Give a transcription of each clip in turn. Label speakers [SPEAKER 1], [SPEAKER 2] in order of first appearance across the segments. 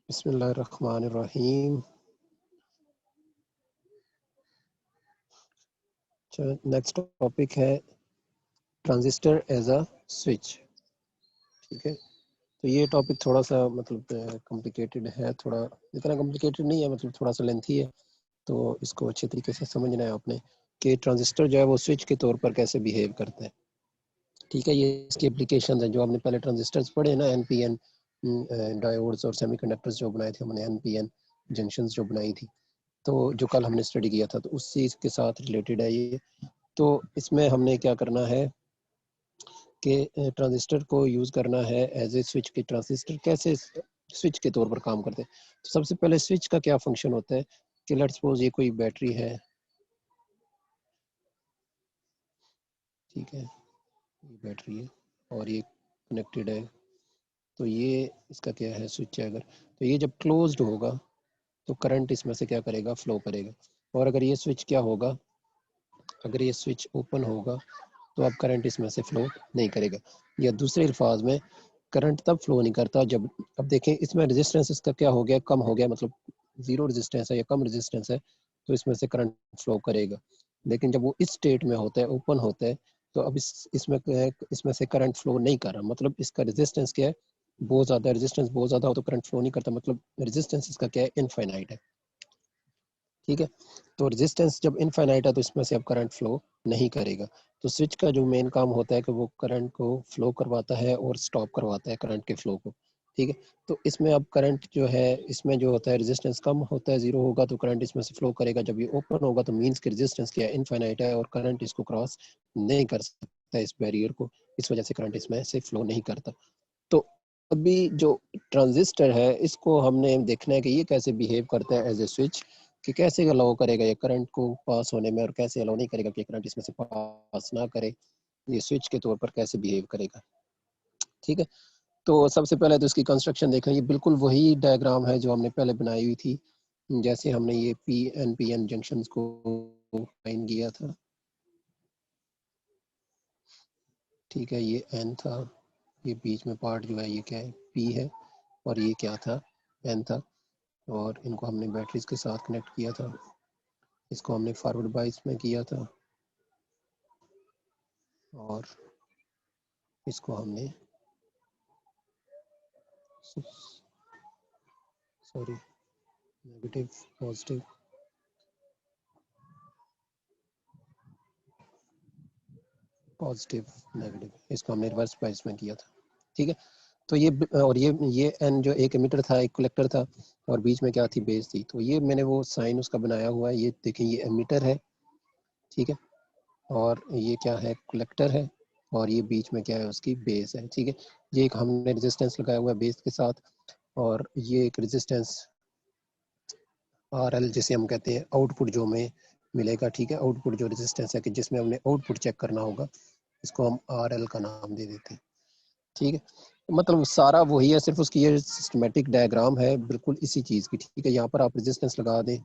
[SPEAKER 1] बिस्मिल्लाहिर्रहमानिर्रहीम। Next topic है transistor as a switch. ठीक है, तो ये टॉपिक थोड़ा सा मतलब कॉम्प्लिकेटेड है, थोड़ा इतना कॉम्प्लिकेटेड नहीं है, मतलब थोड़ा सा लेंथी है। तो इसको अच्छे तरीके से समझना है आपने कि ट्रांजिस्टर जो है वो स्विच के तौर पर कैसे बिहेव करता है। ठीक है, ये इसकी एप्लीकेशन है जो हमने पहले ट्रांजिस्टर्स पढ़े ना, एनपीएन डायोड्स और सेमीकंडक्टर्स जो बनाए थे हमने, एनपीएन जंक्शंस जो बनाई थी, तो जो कल हमने स्टडी किया था, तो उस चीज़ के साथ रिलेटेड है ये। तो इसमें हमने क्या करना है कि ट्रांजिस्टर को यूज़ करना है एज ए स्विच। के ट्रांजिस्टर कैसे स्विच के तौर पर काम करते हैं। तो सबसे पहले स्विच का क्या फंक्शन होता है कि लेट्स सपोज ये कोई बैटरी है, ठीक है, ये बैटरी है और ये कनेक्टेड है, तो ये इसका क्या है, स्विच है। अगर तो ये जब क्लोज्ड होगा तो करंट इसमें से क्या करेगा, फ्लो करेगा। और अगर ये स्विच क्या होगा, अगर ये स्विच ओपन होगा तो अब करंट इसमें से फ्लो नहीं करेगा। या दूसरे अल्फाज में करंट तब फ्लो नहीं करता जब, अब देखें इसमें रेजिस्टेंस इसका क्या हो गया, कम हो गया, मतलब जीरो रेजिस्टेंस है या कम रेजिस्टेंस है, तो इसमें से करंट फ्लो करेगा। लेकिन जब वो इस स्टेट में होता है, ओपन होता है, तो अब इसमें क्या है, इसमें से करंट फ्लो नहीं कर रहा, मतलब इसका रेजिस्टेंस क्या है, बहुत ज़्यादा। रेजिस्टेंस बहुत ज़्यादा हो तो करंट फ्लो नहीं करता, मतलब रेजिस्टेंस इसका क्या है, इनफाइनाइट है। ठीक है, तो रेजिस्टेंस जब इनफाइनाइट है तो इसमें से अब करंट फ्लो नहीं करेगा। तो स्विच का जो मेन काम होता है कि वो करंट को फ्लो करवाता है और स्टॉप करवाता है करंट के फ्लो को। ठीक है, तो इसमें अब करंट जो है, इसमें जो होता है रेजिस्टेंस कम होता है, जीरो होगा तो करंट इसमें से फ्लो करेगा। जब ये ओपन होगा तो मीन्स कि रेजिस्टेंस क्या है, इनफाइनाइट है और करंट इसको क्रॉस नहीं कर सकता इस बैरियर को, इस वजह से करंट इसमें से फ्लो नहीं करता। तो अभी जो ट्रांजिस्टर है इसको हमने देखना है कि ये कैसे बिहेव करता है एज ए स्विच, कि कैसे अलाउ करेगा ये करंट को पास होने में और कैसे अलाउ नहीं करेगा कि करंट इसमें से पास ना करे, ये स्विच के तौर पर कैसे बिहेव करेगा। ठीक है, तो सबसे पहले तो इसकी कंस्ट्रक्शन देखें, ये बिल्कुल वही डायग्राम है जो हमने पहले बनाई हुई थी, जैसे हमने ये पी एन जंक्शंस को फाइन किया था। ठीक है, ये एन था, ये बीच में पार्ट जो है ये क्या है, पी है, और ये क्या था, एन था, और इनको हमने बैटरीज के साथ कनेक्ट किया था, इसको हमने फॉरवर्ड बाइस में किया था, और इसको हमने sorry negative positive positive negative, इसको हमने रिवर्स बाइस में किया था। ठीक है, तो ये और ये एन जो एक एमिटर था, एक कलेक्टर था, और बीच में क्या थी, बेस थी। तो ये मैंने वो साइन उसका बनाया हुआ है, ये देखें, ये एमिटर है, ठीक है, और ये क्या है, कलेक्टर है, और ये बीच में क्या है, उसकी बेस है। ठीक है, ये एक हमने रेजिस्टेंस लगाया हुआ है बेस के साथ, और ये एक रेजिस्टेंस आर एल जिसे हम कहते हैं आउटपुट जो हमें मिलेगा। ठीक है, आउटपुट जो रेजिस्टेंस है कि जिसमें हमने आउटपुट चेक करना होगा, इसको हम आर एल का नाम दे देते हैं। ठीक है, मतलब सारा वही है, सिर्फ उसकी ये सिस्टमेटिक डायग्राम है बिल्कुल इसी चीज़ की। ठीक है, यहाँ पर आप रेजिस्टेंस लगा दें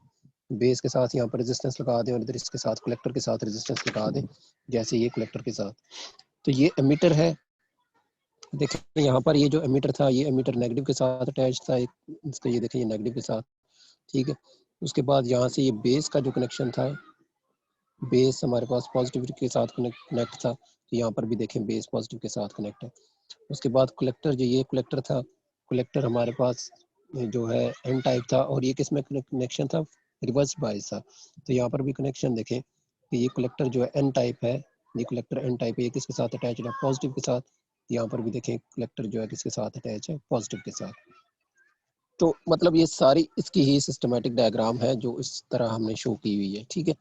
[SPEAKER 1] बेस के साथ, यहाँ पर रेजिस्टेंस लगा दें, और इधर इसके साथ कलेक्टर के साथ रेजिस्टेंस लगा दें, जैसे ये कलेक्टर के साथ। तो ये एमीटर है, देखिए यहाँ पर ये जो एमीटर था, ये एमीटर नेगेटिव के साथ अटैच था, इसका ये देखें, ये नेगेटिव के साथ। ठीक है, उसके बाद यहाँ से ये बेस का जो कनेक्शन था, बेस हमारे पास पॉजिटिव के साथ कनेक्ट था, तो यहाँ पर भी देखें बेस पॉजिटिव के साथ कनेक्ट है। उसके बाद कलेक्टर, जो ये कलेक्टर था, कलेक्टर हमारे पास जो है एन टाइप था, और ये किस में कनेक्शन था, रिवर्स बायस था। तो यहाँ पर भी कनेक्शन देखें कि ये कलेक्टर जो है एन टाइप है, ये कलेक्टर एन टाइप है, ये किसके साथ अटैच है, पॉजिटिव के साथ। यहाँ पर भी देखें कलेक्टर जो है किसके साथ अटैच है, पॉजिटिव के साथ। तो मतलब ये सारी इसकी ही सिस्टमेटिक डायग्राम है जो इस तरह हमने शो की हुई है। ठीक है,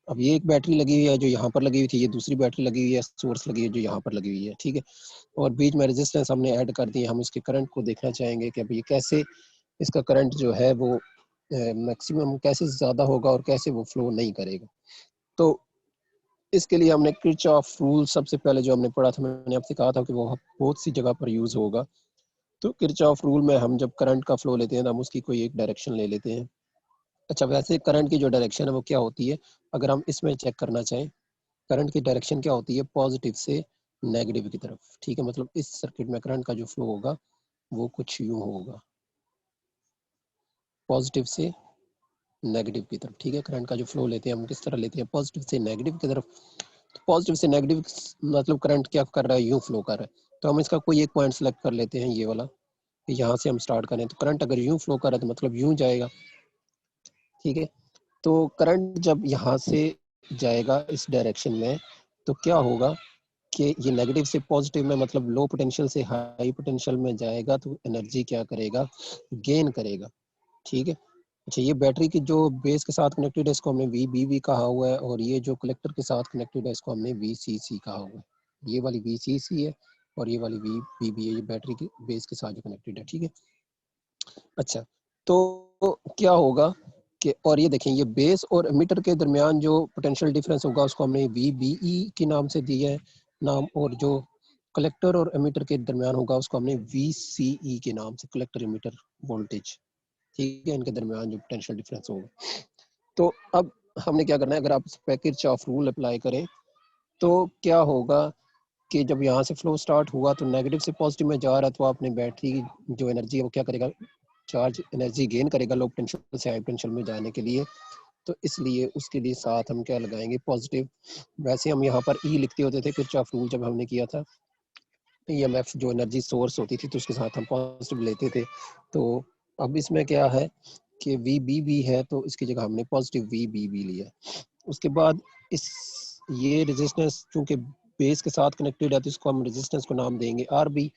[SPEAKER 1] अब ये एक बैटरी लगी हुई है जो यहाँ पर लगी हुई थी, ये दूसरी बैटरी लगी हुई है, सोर्स लगी है जो यहाँ पर लगी हुई है। ठीक है, और बीच में रेजिस्टेंस हमने ऐड कर दी। हम इसके करंट को देखना चाहेंगे कि अब ये कैसे, इसका करंट जो है वो मैक्सिमम कैसे ज़्यादा होगा और कैसे वो फ्लो नहीं करेगा। तो इसके लिए हमने किरचॉफ रूल सबसे पहले जो हमने पढ़ा था, मैंने आपसे कहा था कि वो बहुत सी जगह पर यूज़ होगा। तो किरचॉफ रूल में हम जब करंट का फ्लो लेते हैं तो हम उसकी कोई एक डायरेक्शन ले लेते हैं। अच्छा, वैसे करंट की जो डायरेक्शन है वो क्या होती है, अगर हम इसमें चेक करना चाहें, करंट की डायरेक्शन क्या होती है, पॉजिटिव से नेगेटिव की तरफ। ठीक है, मतलब इस सर्किट में करंट का जो फ्लो होगा वो कुछ यूं होगा, पॉजिटिव से नेगेटिव की तरफ, ठीक है। करंट का जो फ्लो लेते हैं हम किस तरह लेते हैं, पॉजिटिव से नेगेटिव की तरफ। तो पॉजिटिव से नेगेटिव मतलब करंट क्या कर रहा है, यूं फ्लो कर रहा है। तो हम इसका कोई एक पॉइंट सेलेक्ट कर लेते हैं, ये वाला, यहाँ से हम स्टार्ट करें। तो करंट अगर यूं फ्लो कर रहा है तो मतलब यूं जाएगा, ठीक है। तो करंट जब यहाँ से जाएगा इस डायरेक्शन में, तो क्या होगा कि ये नेगेटिव से पॉजिटिव में, मतलब लो पोटेंशियल से हाई पोटेंशियल में जाएगा, तो एनर्जी क्या करेगा, गेन करेगा, ठीक है। अच्छा, ये बैटरी की जो बेस के साथ कनेक्टेड है इसको हमने VBB कहा हुआ है, और ये जो कलेक्टर के साथ कनेक्टेड है इसको हमने VCC कहा हुआ है। ये वाली VCC है और ये वाली VBB है, ये बैटरी की बेस के साथ जो कनेक्टेड है, ठीक है। अच्छा, तो क्या होगा कि, और ये देखें, ये बेस और एमिटर के दरमियान जो पोटेंशियल डिफरेंस होगा उसको हमने VBE के नाम से दिया है नाम, और जो कलेक्टर और एमिटर के दरमियान होगा उसको हमने VCE के नाम से, कलेक्टर एमिटर वोल्टेज, ठीक है, इनके दरमियान जो पोटेंशियल डिफरेंस होगा। तो अब हमने क्या करना है, अगर आप इस पे किरचॉफ रूल अप्लाई करें तो क्या होगा कि जब यहाँ से फ्लो स्टार्ट हुआ तो नेगेटिव से पॉजिटिव में जा रहा है, तो आपने बैटरी की जो एनर्जी है वो क्या करेगा, चार्ज एनर्जी गेन करेगा लो पोटेंशियल से हाई पोटेंशियल में जाने के लिए। तो इसलिए उसके लिए साथ हम क्या लगाएंगे, पॉजिटिव। वैसे हम यहाँ पर ई लिखते होते थे किरचॉफ रूल जब हमने किया था, EMF जो एनर्जी सोर्स होती थी तो उसके साथ हम पॉजिटिव लेते थे। तो अब इसमें क्या है कि VBB है तो इसकी जगह हमने पॉजिटिव VBB लिया। उसके बाद इस ये रेजिस्टेंस चूंकि बेस के साथ कनेक्टेड है तो इसको हम रेजिस्टेंस को नाम देंगे RB,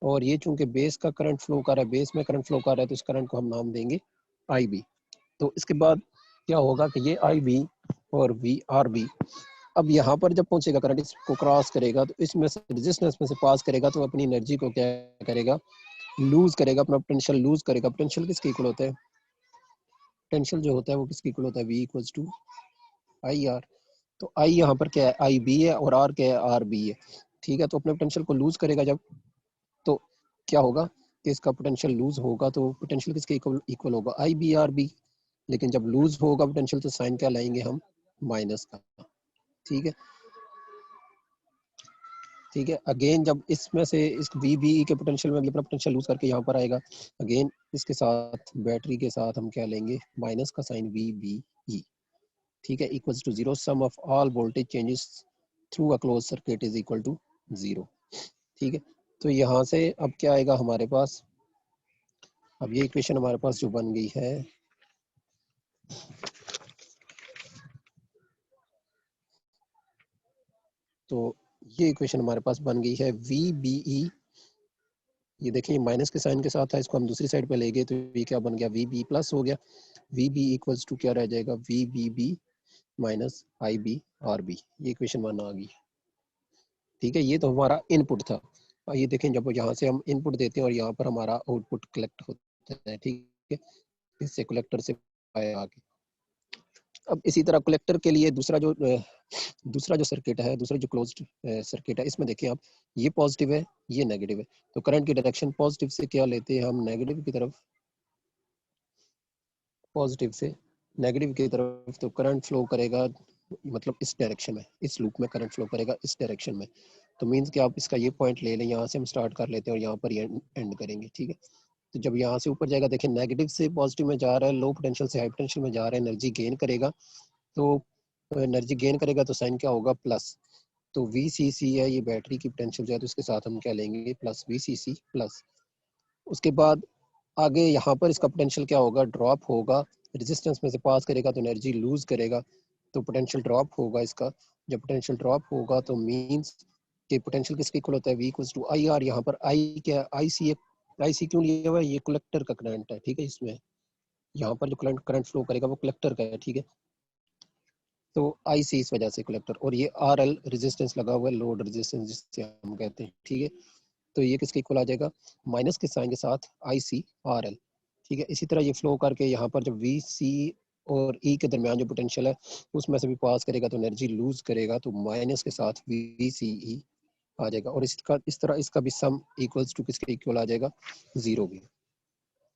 [SPEAKER 1] और ये चूंकि बेस का करंट फ्लो कर रहा है, बेस में करंट फ्लो कर रहा है, तो इस करंट को हम नाम देंगे IB। तो इसके बाद क्या होगा कि ये IB और VRB, अब यहाँ पर जब पहुंचेगा करंट इसको क्रॉस करेगा तो इसमें से रेजिस्टेंस में से पास करेगा, तो अपनी एनर्जी को क्या करेगा, लूज करेगा, अपना पोटेंशियल लूज करेगा। पोटेंशियल किसके इक्वल होता है, पोटेंशियल जो होता है वो किसके इक्वल होता है, V इक्वल्स टू IR। तो I यहाँ पर क्या है, IB है, और R क्या है, RB है, ठीक है। तो अपने पोटेंशियल को लूज करेगा जब, तो क्या होगा कि इसका पोटेंशियल लूज होगा, तो पोटेंशियल किसके इक्वल होगा, IB/RB। लेकिन जब लूज होगा पोटेंशियल तो साइन क्या लाएंगे हम, माइनस का, ठीक है। ठीक है, अगेन जब इसमें से इस VBE के पोटेंशियल में अपना पोटेंशियल लूज करके यहाँ पर आएगा, अगेन इसके साथ बैटरी के साथ हम क्या लेंगे, माइनस का साइन VBE, ठीक है, equals to 0, sum of all voltage changes through a close circuit is equal to 0, ठीक है। तो यहाँ से अब क्या आएगा हमारे पास, अब ये इक्वेशन हमारे पास जो बन गई है, तो ये इक्वेशन हमारे पास बन गई है VBE, ये देखिए माइनस के साइन के साथ था, इसको हम दूसरी साइड पे ले गए तो ये क्या बन गया, VB प्लस हो गया। VB इक्वल्स टू क्या रह जाएगा, VBB माइनस IB/RB, ये इक्वेशन 1 आ गई, ठीक है। ये तो हमारा इनपुट था। ये देखें जब यहाँ से हम इनपुट देते हैं और यहाँ पर हमारा आउटपुट कलेक्ट होता है, ठीक है, इससे कलेक्टर से आगे। अब इसी तरह कलेक्टर के लिए दूसरा जो सर्किट है, दूसरा जो क्लोज्ड सर्किट है, इसमें देखिए आप, ये पॉजिटिव है, ये नेगेटिव है, तो करंट की डायरेक्शन पॉजिटिव से क्या लेते हैं हम, नेगेटिव की तरफ, पॉजिटिव से नेगेटिव की तरफ। तो करंट फ्लो करेगा मतलब इस डायरेक्शन में, इस लूप में करंट फ्लो करेगा इस डायरेक्शन में। तो मीन्स कि आप इसका ये पॉइंट ले लें, यहाँ से हम स्टार्ट कर लेते हैं और यहाँ पर एंड करेंगे, ठीक है। तो जब यहाँ से ऊपर जाएगा, देखिए नेगेटिव से पॉजिटिव में जा रहा है, लो पोटेंशियल से हाई पोटेंशियल में जा रहा है, एनर्जी गेन करेगा। तो एनर्जी गेन करेगा तो साइन क्या होगा, प्लस। तो VCC है, ये बैटरी की पोटेंशियल जो है, तो इसके साथ हम क्या लेंगे, प्लस VCC प्लस। उसके बाद आगे यहाँ पर इसका पोटेंशियल क्या होगा, ड्रॉप होगा, रेजिस्टेंस में से पास करेगा तो एनर्जी लूज करेगा, तो पोटेंशियल ड्रॉप होगा इसका। जब पोटेंशियल ड्रॉप होगा तो मींस कि पोटेंशियल किसके इक्वल होता है, V इक्वल्स टू IR। यहाँ पर I क्या, IC क्यों लिया हुआ है, ये कलेक्टर का करंट है, ठीक है। इसमें यहाँ पर जो करंट फ्लो करेगा वो कलेक्टर का है, ठीक है। तो IC इस वजह से कलेक्टर, और ये RL रेजिस्टेंस लगा हुआ है, लोड रेजिस्टेंस जिससे हम कहते हैं, ठीक है। तो ये किसके इक्वल आ जाएगा, माइनस के साइन के साथ IC/RL, ठीक है। इसी तरह ये फ्लो करके यहाँ पर जब VC और E के दरमियान जो पोटेंशियल है उसमें से भी पास करेगा तो एनर्जी लूज करेगा, तो माइनस के साथ VCE आ जाएगा। और इस तरह इसका भी सम इक्वल्स टू किसके इक्वल आ जाएगा, 0 भी,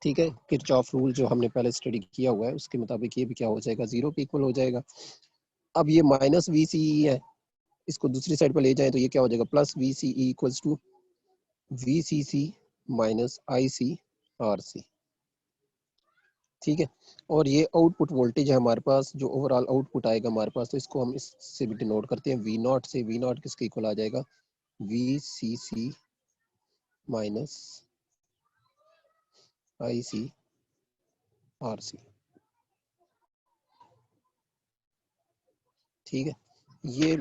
[SPEAKER 1] ठीक है। किरचॉफ रूल जो हमने पहले स्टडी किया हुआ है उसके मुताबिक ये भी क्या हो जाएगा, 0 के इक्वल हो जाएगा। अब ये माइनस VCE है, इसको दूसरी साइड पर ले जाएं तो ये क्या हो जाएगा, plus VCE equals to VCC minus IC/RC, ठीक है। और ये आउटपुट वोल्टेज है हमारे पास, जो ओवरऑल आउटपुट आएगा हमारे पास, तो इसको हम इससे भी डिनोट करते हैं वी नॉट से। वी नॉट किसके इक्वल आ जाएगा, V C C minus I C R C. ठीक है। ये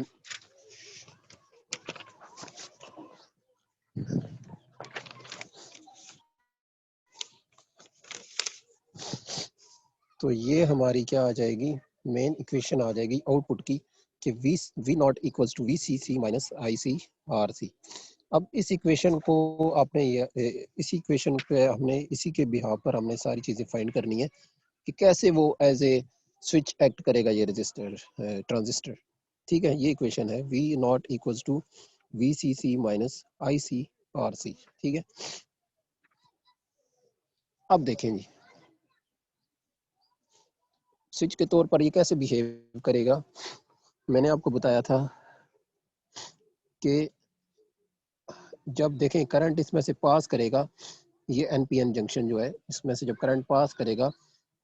[SPEAKER 1] तो ये हमारी क्या आ जाएगी, मेन इक्वेशन आ जाएगी आउटपुट की, कि V not equals to V C C minus I C R C. अब इस इक्वेशन को आपने इसी इक्वेशन पे हमने इसी के बिहाफ पर हमने सारी चीजें फाइंड करनी है कि कैसे वो एज ए स्विच एक्ट करेगा ये रजिस्टर ट्रांजिस्टर। ठीक है, ये इक्वेशन है V not equals to V C C minus I C R C. ठीक है। अब देखें जी, स्विच के तौर पर ये कैसे बिहेव करेगा। मैंने आपको बताया था कि जब देखें करंट इसमें से पास करेगा, ये एनपीएन जंक्शन जो है इसमें से जब करंट पास करेगा,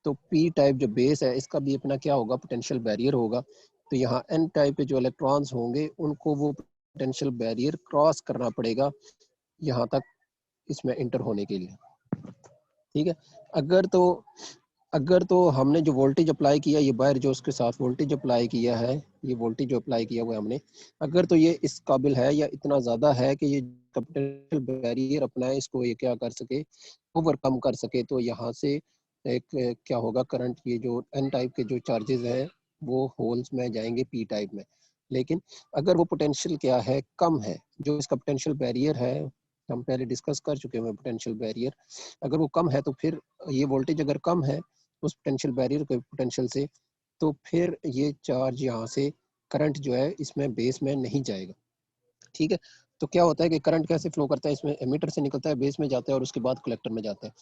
[SPEAKER 1] तो पी टाइप जो बेस है इसका भी अपना क्या होगा, पोटेंशियल बैरियर होगा। तो यहाँ एन टाइप के जो इलेक्ट्रॉन्स होंगे उनको वो पोटेंशियल बैरियर क्रॉस करना पड़ेगा यहाँ तक इसमें इंटर होने के लिए। ठीक है। अगर तो अगर तो हमने जो वोल्टेज अप्लाई किया, ये बाहर जो उसके साथ वोल्टेज अप्लाई किया है, ये वोल्टेज जो अप्लाई किया हुआ है हमने, अगर तो ये इस काबिल है या इतना ज़्यादा है कि ये पोटेंशियल बैरियर अपना है इसको ये क्या कर सके, ओवरकम कर सके, तो यहाँ से एक क्या होगा, करंट ये जो एन टाइप के जो चार्जेस हैं वो होल्स में जाएंगे पी टाइप में। लेकिन अगर वो पोटेंशियल क्या है, कम है, जो इसका पोटेंशियल बैरियर है, हम पहले डिस्कस कर चुके हैं पोटेंशियल बैरियर, अगर वो कम है तो फिर ये वोल्टेज अगर कम है उस पोटेंशियल बैरियर के पोटेंशियल से, तो फिर ये चार्ज यहाँ से करंट जो है इसमें बेस में नहीं जाएगा। ठीक है। तो क्या होता है कि करंट कैसे फ्लो करता है, इसमें एमीटर से निकलता है, बेस में जाता है और उसके बाद कलेक्टर में जाता है।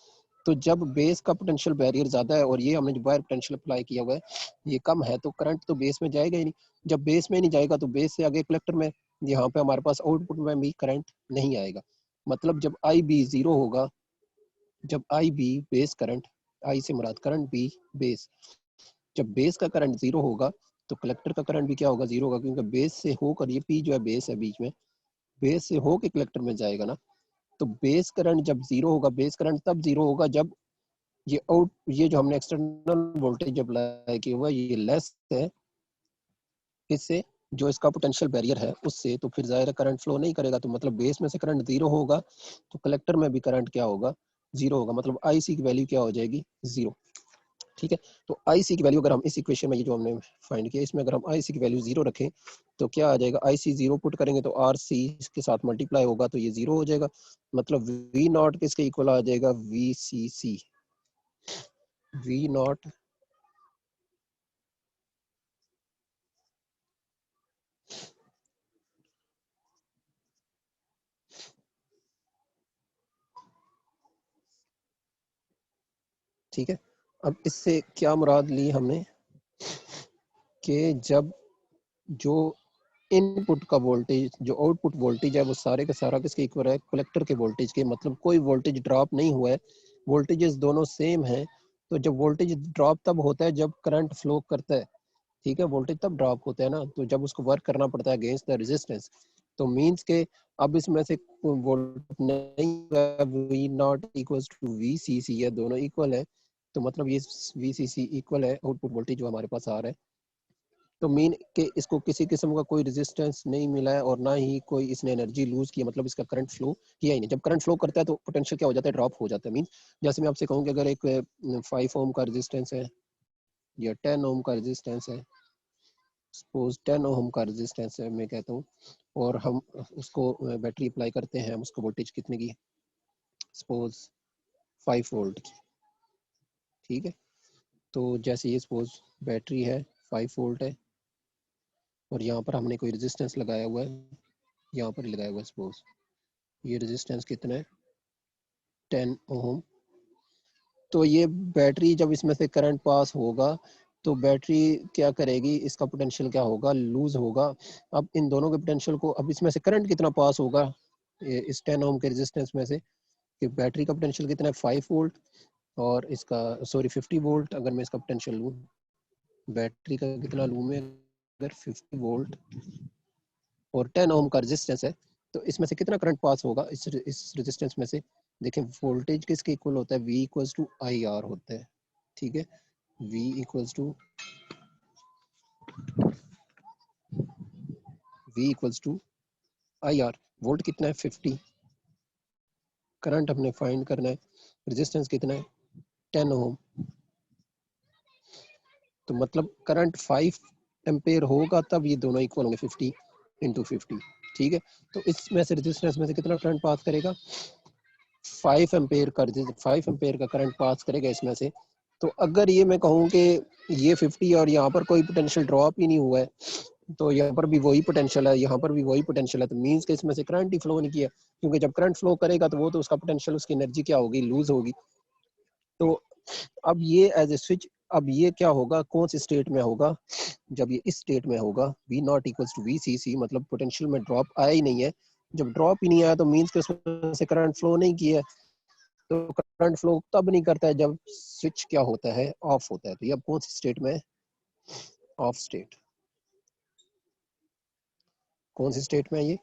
[SPEAKER 1] तो जब बेस का पोटेंशियल बैरियर ज्यादा है और ये हमने जो बाहर पोटेंशियल अप्लाई किया हुआ है ये कम है, तो करंट तो बेस में जाएगा ही नहीं। जब बेस में नहीं जाएगा तो बेस से आगे कलेक्टर में, यहाँ पे हमारे पास आउटपुट में भी करंट नहीं आएगा। मतलब जब आई बी जीरो होगा, जब आई बी बेस करंट, आई से मुराद करंट बी बेस, जब बेस का करंट जीरो होगा तो कलेक्टर का करंट भी क्या होगा, जीरो होगा, क्योंकि बेस से होकर, ये पी जो है बेस है बीच में, बेस से होकर कलेक्टर में जाएगा ना। तो बेस करंट जब जीरो होगा, बेस करंट तब जीरो होगा जब ये जो हमने एक्सटर्नल वोल्टेज अप्लाई किया हुआ ये लेस है इससे, जो इसका पोटेंशियल बैरियर है उससे, तो फिर जाहिर करंट फ्लो नहीं करेगा। तो मतलब बेस में से करंट जीरो होगा तो कलेक्टर में भी करंट क्या होगा, जीरो होगा। मतलब आई सी की वैल्यू क्या हो जाएगी, जीरो। ठीक है। तो आई सी की वैल्यू अगर हम इस इक्वेशन में, ये जो हमने फाइंड किया, इसमें अगर हम आई सी की वैल्यू जीरो रखें तो क्या आ जाएगा, आई सी जीरो पुट करेंगे तो आर सी के साथ मल्टीप्लाई होगा तो ये जीरो हो जाएगा। मतलब वी नॉट किसके इक्वल आ जाएगा, V C C. V naught ठीक है। अब इससे क्या मुराद ली हमने, कि जब जो इनपुट का वोल्टेज, जो आउटपुट वोल्टेज है वो सारे का सारा किसके इक्वल है, कलेक्टर के वोल्टेज के। मतलब कोई वोल्टेज ड्रॉप नहीं हुआ है, वोल्टेजेस दोनों सेम हैं। तो जब वोल्टेज ड्रॉप तब होता है जब करंट फ्लो करता है। ठीक है, वोल्टेज तब ड्रॉप होता है ना, तो जब उसको वर्क करना पड़ता है अगेंस्ट द रेजिस्टेंस। तो मींस के अब इसमें से वोल्टेज नहीं, V not equals to V C C है, दोनों इक्वल है। तो मतलब ये वी सी सी इक्वल है आउटपुट वोल्टेज जो हमारे पास आ रहा है। तो मीन के इसको किसी किस्म का कोई रेजिस्टेंस नहीं मिला है और ना ही कोई इसने एनर्जी लूज की, मतलब इसका करंट फ्लो किया ही नहीं। जब करंट फ्लो करता है तो पोटेंशियल क्या हो जाता है, ड्रॉप हो जाता है। मीन जैसे मैं आपसे कहूँ कि अगर एक 5 ओम का रेजिस्टेंस है या 10 ओम का रेजिस्टेंस है, सपोज 10 ओम का रेजिस्टेंस है मैं कहता हूँ, और हम उसको बैटरी अप्लाई करते हैं, हम उसको वोल्टेज कितने की, सपोज 5 वोल्ट की। ठीक है। तो जैसे ये सपोज बैटरी है 5 वोल्ट है और यहाँ पर हमने कोई रेजिस्टेंस लगाया हुआ है, यहाँ पर लगाया हुआ है सपोज, ये रेजिस्टेंस कितना है, 10 ओम। तो ये बैटरी जब इसमें से करंट पास होगा तो बैटरी क्या करेगी, इसका पोटेंशियल क्या होगा, लूज होगा। अब इन दोनों के पोटेंशियल को, अब इसमें से करंट कितना पास होगा इस 10 ओम के रेजिस्टेंस में से, कि बैटरी का पोटेंशियल कितना है, 5 वोल्ट, और इसका सॉरी 50 वोल्ट अगर मैं इसका पोटेंशियल लूँ, बैटरी का कितना लूँ मैं, अगर 50 वोल्ट और 10 ओम का रेजिस्टेंस है, तो इसमें से कितना करंट पास होगा इस रेजिस्टेंस में से। देखें वोल्टेज किसके इक्वल होता है, V equals to I R होता है, ठीक है। V equals to I R. Volt कितना है 50, करंट हमने फाइंड करना है, रेजिस्टेंस कितना है 10 ओम, तो मतलब करंट 5 एम्पेयर होगा तब ये दोनों इक्वल होंगे 50 इंटू 50, ठीक है। तो इसमें से रेजिस्टेंस में से कितना करंट पास करेगा, 5 एम्पेयर का करंट पास करेगा इसमें से। तो अगर ये मैं कहूँ कि ये 50 और यहाँ पर कोई पोटेंशियल ड्रॉप ही नहीं हुआ है, तो यहाँ पर भी वही पोटेंशियल है, यहाँ पर भी वही पोटेंशियल है, तो मींस कि इसमें से करंट ही फ्लो नहीं किया, क्योंकि जब करंट फ्लो करेगा तो वो तो उसका पोटेंशियल, उसकी एनर्जी क्या होगी, लूज होगी। तो अब ये एज ए स्विच, अब ये क्या होगा, कौन सी स्टेट में होगा, जब ये इस स्टेट में होगा V naught equals to VCC, मतलब पोटेंशियल में ड्रॉप आया ही नहीं है। जब ड्रॉप ही नहीं आया तो मींस कि उसमें से करंट फ्लो नहीं किया, तो करंट फ्लो तब नहीं करता है जब स्विच क्या होता है, ऑफ होता है। तो ये अब कौन सी स्टेट में, ऑफ स्टेट, कौन सी स्टेट में है ये,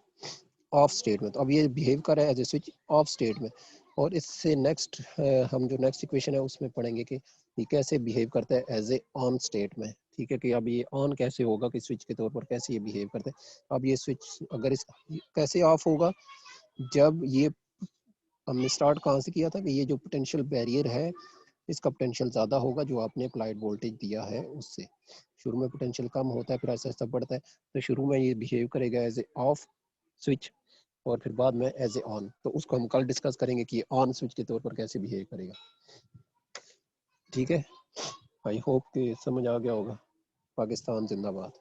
[SPEAKER 1] ऑफ स्टेट में। तो अब ये बिहेव कर रहा है as a switch off state में। और इससे नेक्स्ट हम जो नेक्स्ट इक्वेशन है उसमें पढ़ेंगे कि ये कैसे बिहेव करता है एज ए ऑन स्टेट में, ठीक है। कि अब ये ऑन कैसे होगा, कि स्विच के तौर पर कैसे ये बिहेव करता है। अब ये स्विच अगर इस कैसे ऑफ होगा, जब ये हमने स्टार्ट कहाँ से किया था कि ये जो पोटेंशियल बैरियर है इसका पोटेंशियल ज़्यादा होगा जो आपने अप्लाइड वोल्टेज दिया है उससे। शुरू में पोटेंशियल कम होता है, फिर ऐसा ऐसा बढ़ता है। तो शुरू में ये बिहेव करेगा एज ए ऑफ स्विच और फिर बाद में एज ए ऑन। तो उसको हम कल डिस्कस करेंगे कि ऑन स्विच के तौर पर कैसे बिहेव करेगा, ठीक है। आई होप कि समझ आ गया होगा। पाकिस्तान जिंदाबाद।